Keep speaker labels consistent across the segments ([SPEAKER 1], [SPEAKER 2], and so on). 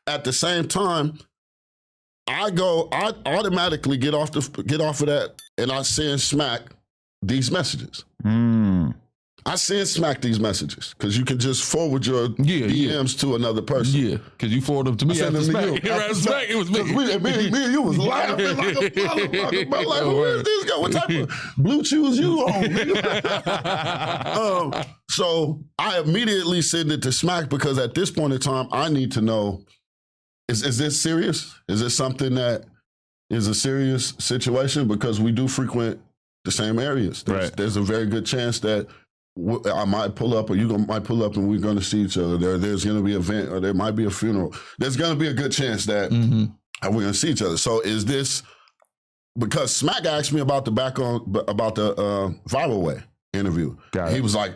[SPEAKER 1] at the same time, I automatically get off of that, and I send Smack these messages. I send Smack these messages because you can just forward your DMs to another person.
[SPEAKER 2] Yeah, because you forward them to me after Smack. After Smack, it was me.
[SPEAKER 1] Me and you was laughing like a motherfucker. But like, who is this guy? What type of blue chews you on? So I immediately send it to Smack because at this point in time, I need to know, is this serious? Is this something that is a serious situation? Because we do frequent the same areas. There's a very good chance that I might pull up, or you might pull up, and we're going to see each other. There's going to be an event, or there might be a funeral. There's going to be a good chance that we're going to see each other. So is this because Smack asked me about the Viral Way interview? He was like,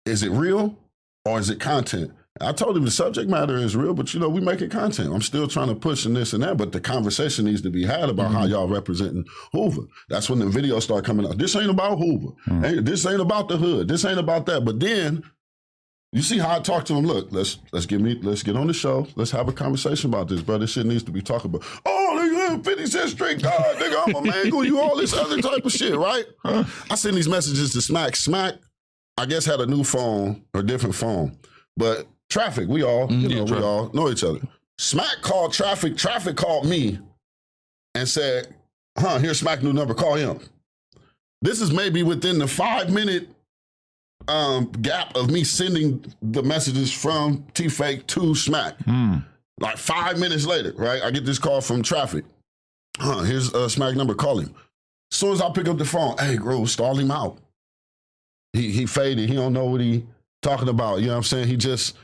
[SPEAKER 1] "Is it real or is it content?" I told him the subject matter is real, but we making content. I'm still trying to push and this and that, but the conversation needs to be had about how y'all representing Hoover. That's when the videos start coming out. This ain't about Hoover. This ain't about the hood. This ain't about that. But then you see how I talk to him. Look, let's get on the show. Let's have a conversation about this, bro. This shit needs to be talked about. Oh, nigga, 50 Cent Street God, nigga, I'm a mangle, you all this other type of shit, right? I send these messages to Smack. Smack, I guess, had a new phone or different phone, but Traffic, we all, we all know each other. Smack called Traffic. Traffic called me and said, here's Smack new number, call him. This is maybe within the 5-minute gap of me sending the messages from T-Fake to Smack. Like 5 minutes later, right? I get this call from Traffic. Here's Smack number, call him. As soon as I pick up the phone, hey, bro, stall him out. He faded. He don't know what he talking about. You know what I'm saying? He just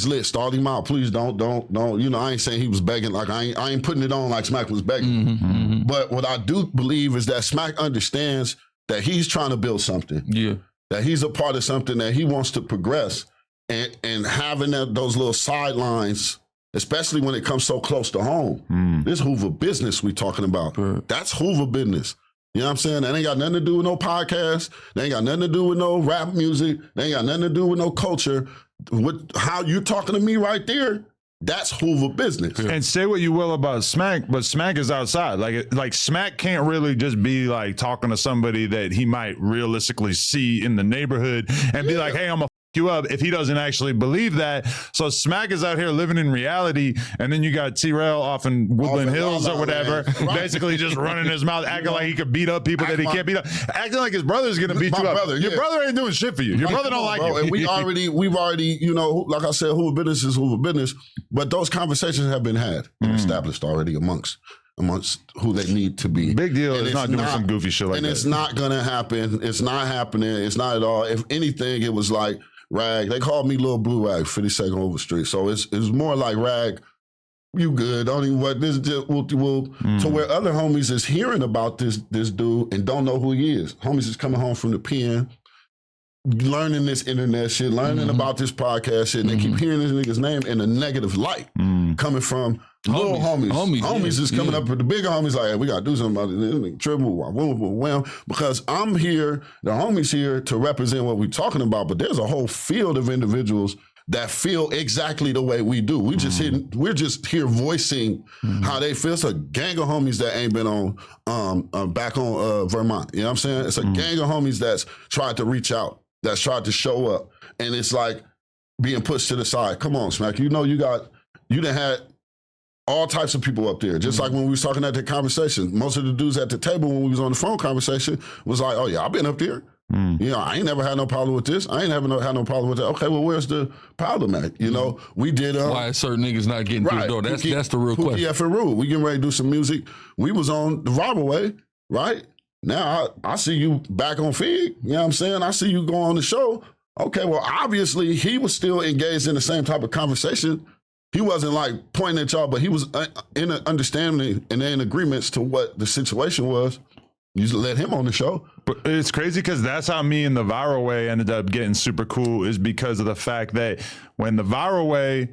[SPEAKER 1] lit. Stalled him out. Please don't. I ain't saying he was begging. Like I ain't putting it on like Smack was begging. But what I do believe is that Smack understands that he's trying to build something. Yeah. That he's a part of something that he wants to progress, and having those little sidelines, especially when it comes so close to home. This Hoover business we talking about. That's Hoover business. You know what I'm saying? That ain't got nothing to do with no podcast. They ain't got nothing to do with no rap music. They ain't got nothing to do with no culture. With how you talking to me right there, that's Hoover business.
[SPEAKER 3] And say what you will about Smack, but Smack is outside. Like Smack can't really just be like talking to somebody that he might realistically see in the neighborhood and be like, hey, I'm gonna you up if he doesn't actually believe that. So Smack is out here living in reality, and then you got Trell off in Woodland Hills or whatever, basically just running his mouth, acting like he could beat up people that he can't beat up, acting like his brother's gonna beat you up. Your brother ain't doing shit for you. Your brother don't like you.
[SPEAKER 1] And we've already, like I said, Hoover business is Hoover business, but those conversations have been had and established already amongst who they need to be.
[SPEAKER 3] Big deal is not doing some goofy shit like that.
[SPEAKER 1] And it's not gonna happen. It's not happening. It's not at all. If anything, it was like, Rag, they called me Little Blue Rag, 52nd Hoover Street. So it's more like, Rag, you good. Don't even what this to where other homies is hearing about this dude and don't know who he is. Homies is coming home from the pen, learning this internet shit, learning about this podcast shit, and they keep hearing this nigga's name in a negative light coming from little homies. Homies is coming up with the bigger homies like, hey, we gotta do something about this. Triple, because I'm here, the homies here to represent what we're talking about, but there's a whole field of individuals that feel exactly the way we do. We're just here voicing how they feel. It's a gang of homies that ain't been on back on Vermont. You know what I'm saying? It's a gang of homies that's tried to reach out, that's tried to show up, and it's like being pushed to the side. Come on, Smack. You done had all types of people up there. Just like when we was talking at the conversation, most of the dudes at the table when we was on the phone conversation was like, oh yeah, I've been up there. I ain't never had no problem with this. I ain't never had no problem with that. Okay, well, where's the problem at? We did.
[SPEAKER 2] Why certain niggas not getting through the door? That's the real question.
[SPEAKER 1] Yeah, for real. We getting ready to do some music. We was on the Viral Way, right? Now I see you back on Figg. You know what I'm saying? I see you go on the show. Okay, well, obviously he was still engaged in the same type of conversation. He wasn't like pointing at y'all, but he was in an understanding and in agreements to what the situation was. You just let him on the show.
[SPEAKER 3] But it's crazy because that's how me and the Viral Way ended up getting super cool, is because of the fact that when the Viral Way,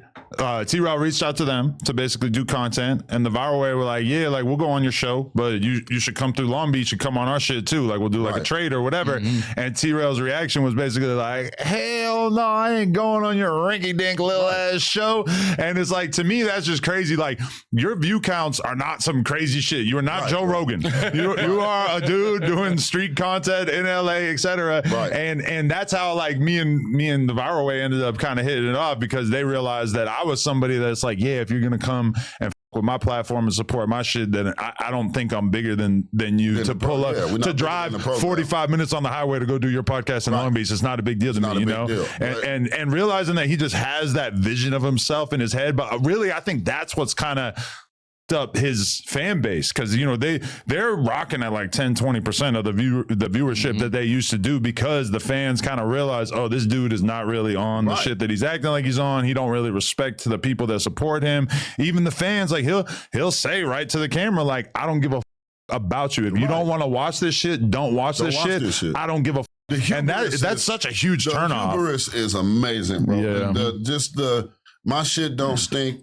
[SPEAKER 3] T-Rail reached out to them to basically do content, and the Viral Way were like, yeah, like we'll go on your show, but you should come through Long Beach and come on our shit too. Like we'll do like a trade or whatever. And T-Rail's reaction was basically like, hell no, I ain't going on your rinky dink little ass show. And it's like, to me, that's just crazy. Like your view counts are not some crazy shit. You are not Joe Rogan. You are a dude doing street content in LA, etc. And that's how like me and the Viral Way ended up kind of hitting it off, because they realized that I was somebody that's like, yeah, if you're gonna come and with my platform and support my shit, then I don't think I'm bigger than you to pull up to drive 45 minutes on the highway to go do your podcast in Long Beach. It's not a big deal to me, you know. And realizing that he just has that vision of himself in his head, but really I think that's what's kind of up his fan base, because you know they're rocking at like 10-20% of the viewership that they used to do, because the fans kind of realize, oh, this dude is not really on the shit that he's acting like he's on. He don't really respect the people that support him. Even the fans, like he'll say right to the camera, like, I don't give a about you. If you don't want to watch this shit, don't watch this shit. I don't give a and that's such a huge turnoff.
[SPEAKER 1] The hubris is amazing, bro. Yeah. My shit don't stink.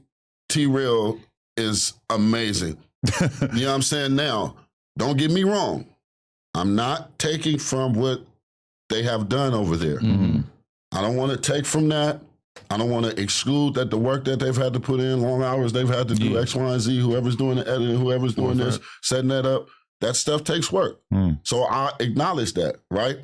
[SPEAKER 1] T-Real is amazing. You know what I'm saying? Now, don't get me wrong. I'm not taking from what they have done over there. I don't want to take from that. I don't want to exclude that the work that they've had to put in, long hours they've had to do X, Y, and Z, whoever's doing the editing, whoever's doing this, setting that up, that stuff takes work. So I acknowledge that, right?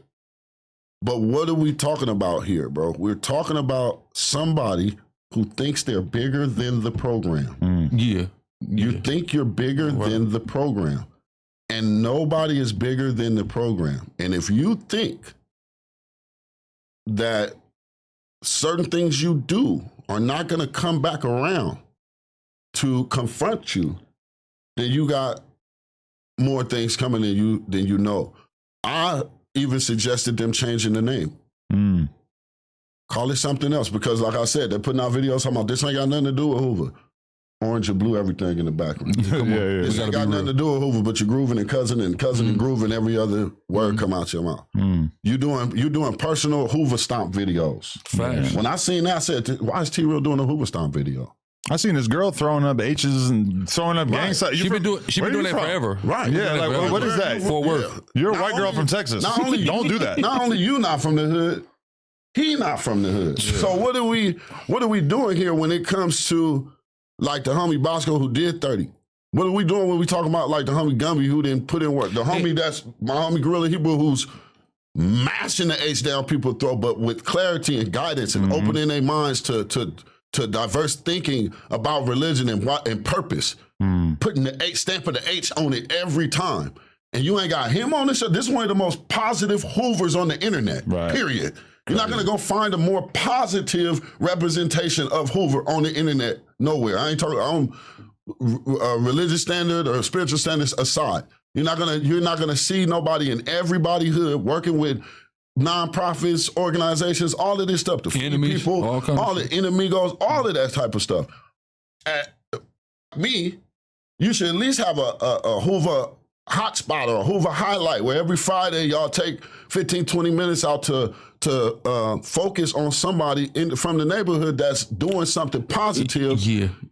[SPEAKER 1] But what are we talking about here, bro? We're talking about somebody who thinks they're bigger than the program. You think you're bigger than the program. And nobody is bigger than the program. And if you think that certain things you do are not going to come back around to confront you, then you got more things coming in you than you know. I even suggested them changing the name. Call it something else, because like I said, they're putting out videos talking about this ain't got nothing to do with Hoover. Orange and blue, everything in the background. This ain't got nothing to do with Hoover, but you're grooving and cousin and grooving, every other word come out your mouth. You doing personal Hoover stomp videos. When I seen that, I said, why is T-Real doing a Hoover stomp video?
[SPEAKER 3] I seen this girl throwing up H's and throwing up gang signs.
[SPEAKER 2] She been doing that forever.
[SPEAKER 3] Yeah, like what is that?
[SPEAKER 2] For work.
[SPEAKER 3] You're a white girl from Texas. Don't do that.
[SPEAKER 1] Not only you not from the hood, he not from the hood. So what are we doing here when it comes to like the homie Bosco who did 30? What are we doing when we talk about like the homie Gumby who didn't put in work? The homie that's my homie Gorilla Hebrew who's mashing the H down people's throat, but with clarity and guidance and opening their minds to diverse thinking about religion and purpose. Putting the H, stamp of the H on it every time. And you ain't got him on this show. This is one of the most positive Hoovers on the internet, period. You're not gonna go find a more positive representation of Hoover on the internet nowhere. I ain't talking on religious standard or spiritual standards aside. You're not gonna see nobody in everybody hood working with nonprofits, organizations, all of this stuff, the
[SPEAKER 2] enemies,
[SPEAKER 1] people, all the enemigos, all of that type of stuff. You should at least have a Hoover hotspot or a Hoover highlight where every Friday y'all take 15, 20 minutes out to focus on somebody from the neighborhood that's doing something positive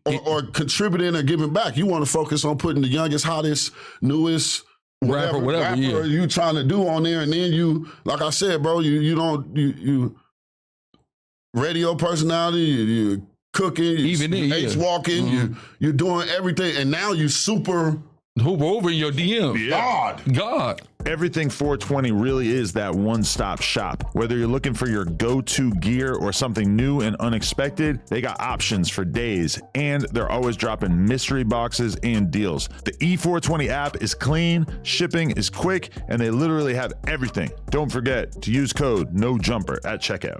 [SPEAKER 1] or contributing or giving back. You want to focus on putting the youngest, hottest, newest rapper you trying to do on there, and then you, like I said, bro, you radio personality, you cooking, you H walking, you're doing everything, and now you super
[SPEAKER 2] Hoover over in your DM. God.
[SPEAKER 3] Everything 420 really is that one-stop shop. Whether you're looking for your go-to gear or something new and unexpected, they got options for days, and they're always dropping mystery boxes and deals. The E420 app is clean, shipping is quick, and they literally have everything. Don't forget to use code NOJUMPER at checkout.